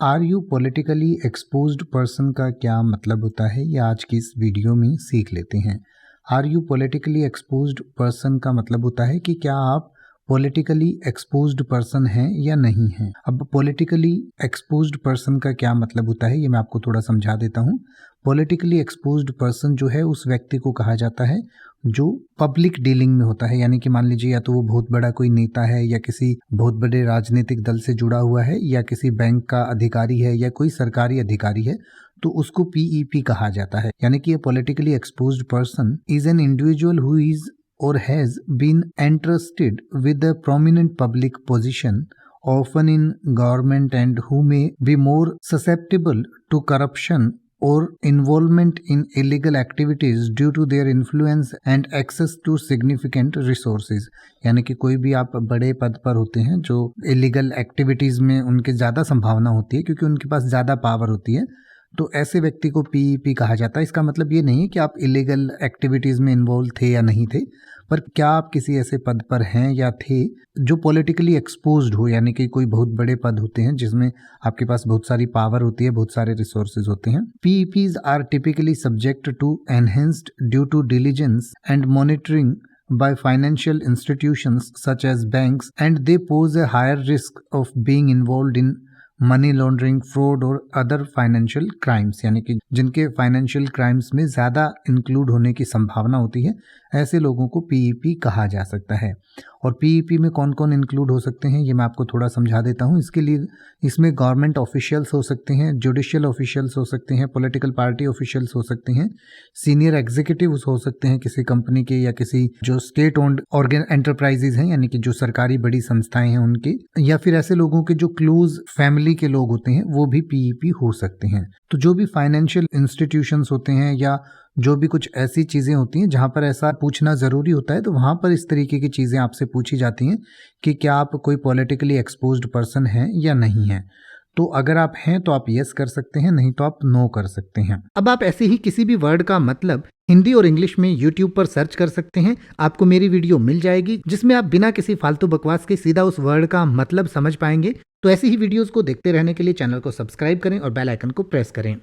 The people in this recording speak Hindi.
Are you politically exposed person का क्या मतलब होता है, ये आज की इस वीडियो में सीख लेते हैं। Are you politically exposed person का मतलब होता है कि क्या आप पॉलिटिकली एक्सपोज्ड पर्सन हैं या नहीं हैं। अब पॉलिटिकली एक्सपोज्ड पर्सन का क्या मतलब होता है ये मैं आपको थोड़ा समझा देता हूँ। पॉलिटिकली एक्सपोज्ड पर्सन जो है उस व्यक्ति को कहा जाता है जो पब्लिक डीलिंग में होता है, यानी कि मान लीजिए या तो वो बहुत बड़ा कोई नेता है या किसी बहुत बड़े राजनीतिक दल से जुड़ा हुआ है या किसी बैंक का अधिकारी है या कोई सरकारी अधिकारी है, तो उसको पीईपी कहा जाता है। यानी कि ये politically exposed person is an individual who is or has been entrusted with a prominent public position, often in government, and who may be more susceptible to corruption or involvement in illegal activities due to their influence and access to significant resources। यानी कि कोई भी आप बड़े पद पर होते हैं जो इलीगल एक्टिविटीज में उनके ज़्यादा संभावना होती है क्योंकि उनके पास ज़्यादा पावर होती है, तो ऐसे व्यक्ति को पीईपी कहा जाता है। इसका मतलब ये नहीं है कि आप इलीगल एक्टिविटीज़ में इन्वॉल्व थे या नहीं थे, पर क्या आप किसी ऐसे पद पर हैं या थे जो पॉलिटिकली एक्सपोज्ड हो, यानी कि कोई बहुत बड़े पद होते हैं जिसमें आपके पास बहुत सारी पावर होती है, बहुत सारे रिसोर्सेज होते हैं। PEPs are typically subject to enhanced due to diligence and monitoring by financial institutions such as banks, and they pose a higher risk of being involved in money laundering, fraud और अदर फाइनेंशियल क्राइम्स, यानी कि जिनके फाइनेंशियल क्राइम्स में ज़्यादा इंक्लूड होने की संभावना होती है, ऐसे लोगों को पीईपी कहा जा सकता है। और पीईपी में कौन कौन इंक्लूड हो सकते हैं ये मैं आपको थोड़ा समझा देता हूँ। इसके लिए इसमें गवर्नमेंट ऑफिशियल्स हो सकते हैं, जुडिशियल ऑफिशियल्स हो सकते हैं, पॉलिटिकल पार्टी ऑफिशियल्स हो सकते हैं, सीनियर एग्जीक्यूटिव्स हो सकते हैं किसी कंपनी के या किसी जो स्टेट ओन्ड ऑर्गन एंटरप्राइजेज हैं, यानी कि जो सरकारी बड़ी संस्थाएं हैं उनके, या फिर ऐसे लोगों के जो क्लोज फैमिली के लोग होते हैं वो भी पीईपी हो सकते हैं। तो जो भी फाइनेंशियल इंस्टीट्यूशंस होते हैं या जो भी कुछ ऐसी चीज़ें होती हैं जहाँ पर ऐसा पूछना ज़रूरी होता है, तो वहाँ पर इस तरीके की चीज़ें आपसे पूछी जाती हैं कि क्या आप कोई पॉलिटिकली एक्सपोज्ड पर्सन हैं या नहीं हैं। तो अगर आप हैं तो आप यस कर सकते हैं, नहीं तो आप नो कर सकते हैं। अब आप ऐसे ही किसी भी वर्ड का मतलब हिंदी और इंग्लिश में यूट्यूब पर सर्च कर सकते हैं, आपको मेरी वीडियो मिल जाएगी जिसमें आप बिना किसी फालतू बकवास के सीधा उस वर्ड का मतलब समझ पाएंगे। तो ऐसी ही वीडियोस को देखते रहने के लिए चैनल को सब्सक्राइब करें और बेल आइकन को प्रेस करें।